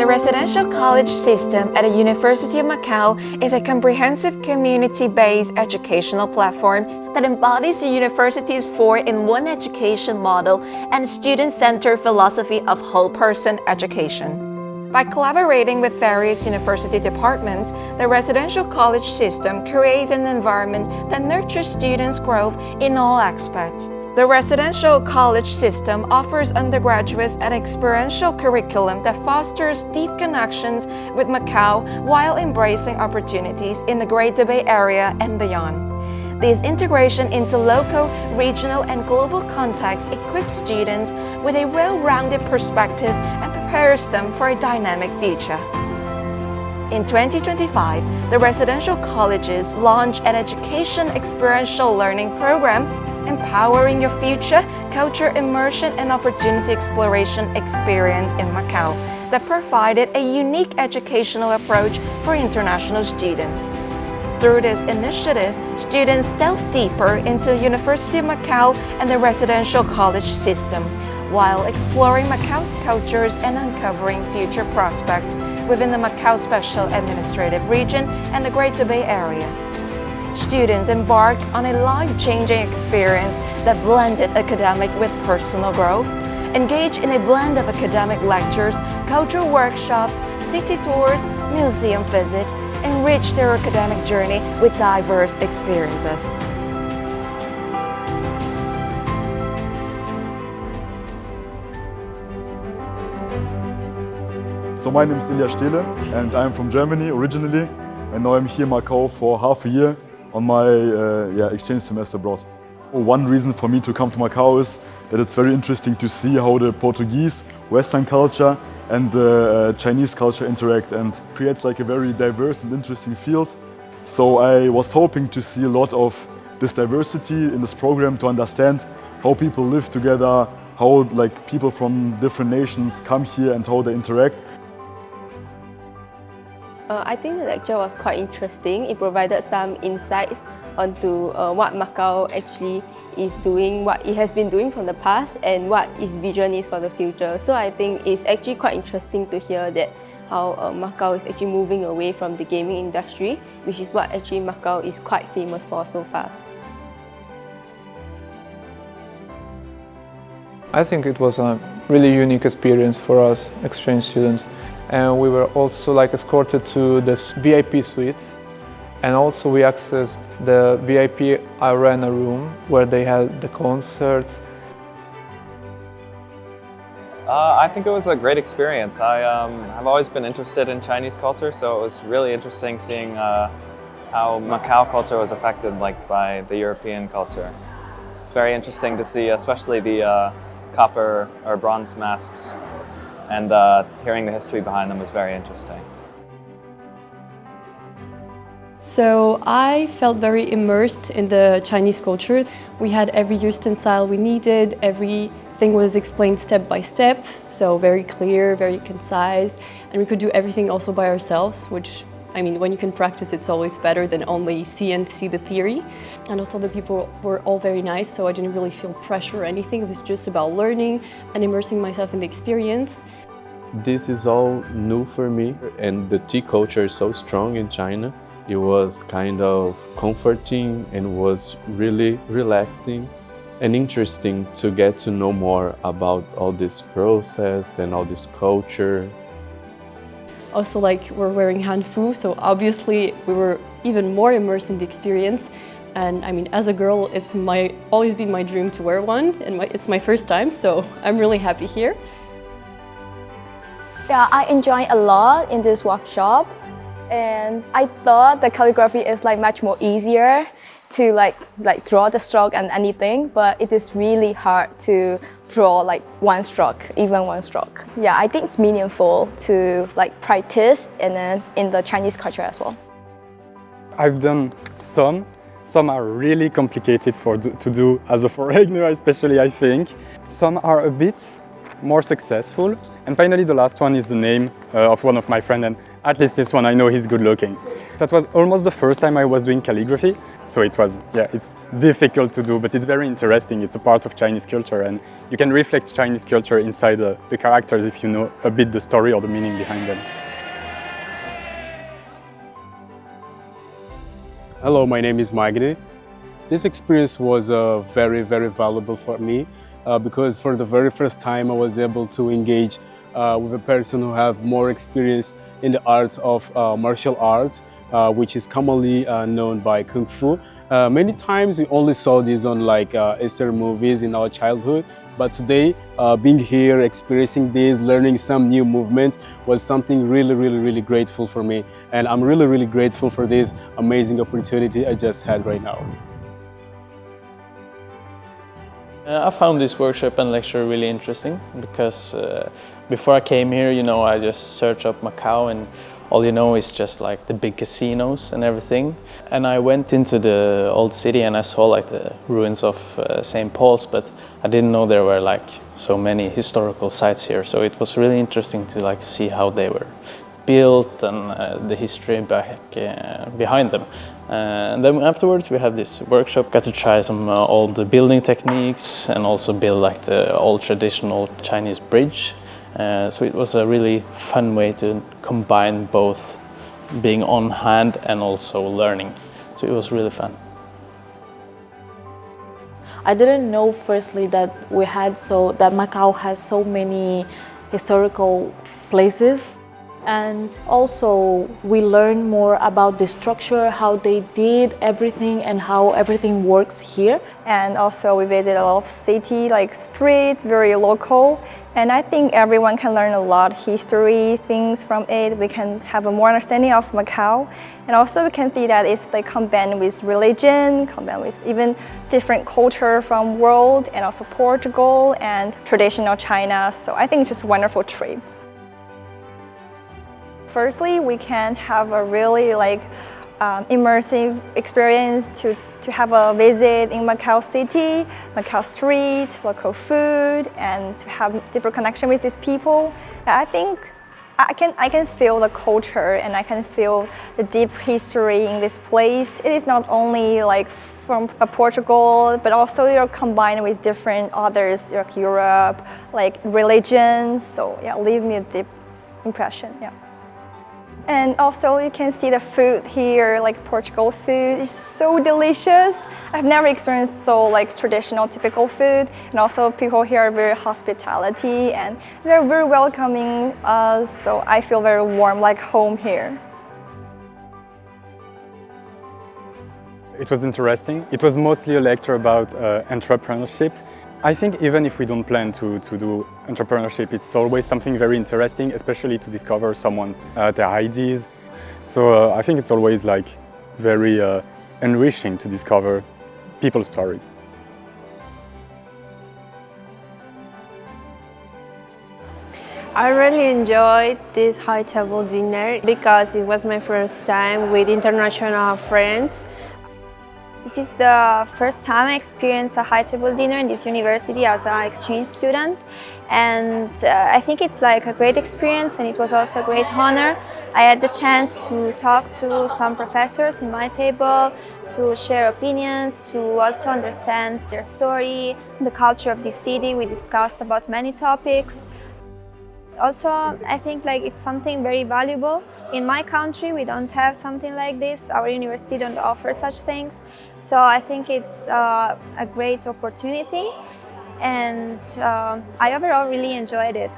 residential college system at the University of Macau is a comprehensive community-based educational platform that embodies the university's four-in-one education model and student-centered philosophy of whole-person education. By collaborating with various university departments, the residential college system creates an environment that nurtures students' growth in all aspects. The residential college system offers undergraduates an experiential curriculum that fosters deep connections with Macau while embracing opportunities in the Greater Bay Area and beyond. This integration into local, regional, and global contexts equips students with a well-rounded perspective and prepares them for a dynamic future. In 2025, the residential colleges launched an education experiential learning program empowering your future culture immersion and opportunity exploration experience in Macau that provided a unique educational approach for international students. Through this initiative, students delved deeper into University of Macau and the residential college system, while exploring Macau's cultures and uncovering future prospects within the Macau Special Administrative Region and the Greater Bay Area. Students embarked on a life-changing experience that blended academic with personal growth, engaged in a blend of academic lectures, cultural workshops, city tours, museum visits, enriched their academic journey with diverse experiences. So my name is Stehle and I'm from Germany originally, and now I'm here in Macau for half a year on my exchange semester abroad. One reason for me to come to Macau is that it's very interesting to see how the Portuguese, Western culture and the Chinese culture interact, and creates like a very diverse and interesting field. So I was hoping to see a lot of this diversity in this program to understand how people live together, how like people from different nations come here and how they interact. I think the lecture was quite interesting. It provided some insights onto what Macau actually is doing, what it has been doing from the past, and what its vision is for the future. So I think it's actually quite interesting to hear that how Macau is actually moving away from the gaming industry, which is what actually Macau is quite famous for so far. I think it was a really unique experience for us exchange students. And we were also escorted to the VIP suites, and also we accessed the VIP arena room where they had the concerts. I think it was a great experience. I have always been interested in Chinese culture, so it was really interesting seeing how Macau culture was affected by the European culture. It's very interesting to see, especially the copper or bronze masks. And hearing the history behind them was very interesting. So I felt very immersed in the Chinese culture. We had every utensil we needed, everything was explained step by step, so very clear, very concise, and we could do everything also by ourselves, which, I mean, when you can practice, it's always better than only see the theory. And also the people were all very nice, so I didn't really feel pressure or anything. It was just about learning and immersing myself in the experience. This is all new for me, and the tea culture is so strong in China. It was kind of comforting and was really relaxing and interesting to get to know more about all this process and all this culture. Also, we're wearing hanfu, so obviously we were even more immersed in the experience. And I mean, as a girl, it's always been my dream to wear one, and it's my first time, so I'm really happy here. Yeah, I enjoyed a lot in this workshop, and I thought the calligraphy is much more easier to draw the stroke and anything, but it is really hard to draw one stroke, even one stroke. Yeah, I think it's meaningful to practice and then in the Chinese culture as well. I've done some are really complicated to do as a foreigner, especially I think. Some are a bit more successful. And finally, the last one is the name of one of my friends, and at least this one I know he's good looking. That was almost the first time I was doing calligraphy, So it was, it's difficult to do, but it's very interesting. It's a part of Chinese culture, and you can reflect Chinese culture inside the characters if you know a bit the story or the meaning behind them. Hello, my name is Magni. This experience was very, very valuable for me because for the very first time I was able to engage with a person who have more experience in the art of martial arts, which is commonly known by Kung Fu. Many times we only saw this on like Eastern movies in our childhood, but today being here, experiencing this, learning some new movements was something really grateful for me. And I'm really grateful for this amazing opportunity I just had right now. I found this workshop and lecture really interesting because before I came here, I just searched up Macau and all is just like the big casinos and everything. And I went into the old city and I saw like the ruins of St. Paul's, but I didn't know there were like so many historical sites here. So it was really interesting to like see how they were built and the history behind them. And then afterwards we had this workshop, got to try some old building techniques and also build like the old traditional Chinese bridge. So it was a really fun way to combine both being on hand and also learning. So it was really fun. I didn't know firstly that that Macau has so many historical places. And also we learn more about the structure, how they did everything and how everything works here. And also we visit a lot of city, like streets, very local. And I think everyone can learn a lot of history, things from it. We can have a more understanding of Macau. And also we can see that it's like combined with religion, combined with even different culture from world, and also Portugal and traditional China. So I think it's just a wonderful trip. Firstly, we can have a really immersive experience to have a visit in Macau City, Macau Street, local food, and to have deeper connection with these people. I think I can feel the culture and I can feel the deep history in this place. It is not only like from Portugal, but also combined with different others like Europe, like religions. So leave me a deep impression. And also you can see the food here, like Portugal food. It's so delicious. I've never experienced so like traditional, typical food. And also people here are very hospitality and they're very welcoming us. So I feel very warm, like home here. It was interesting. It was mostly a lecture about entrepreneurship. I think even if we don't plan to do entrepreneurship, it's always something very interesting, especially to discover someone's their ideas. So I think it's always like very enriching to discover people's stories. I really enjoyed this high table dinner because it was my first time with international friends. This is the first time I experienced a high table dinner in this university as an exchange student, and I think it's like a great experience and it was also a great honor. I had the chance to talk to some professors in my table, to share opinions, to also understand their story, the culture of this city. We discussed about many topics. Also, I think it's something very valuable. In my country, we don't have something like this. Our university don't offer such things. So I think it's a great opportunity, and I overall really enjoyed it.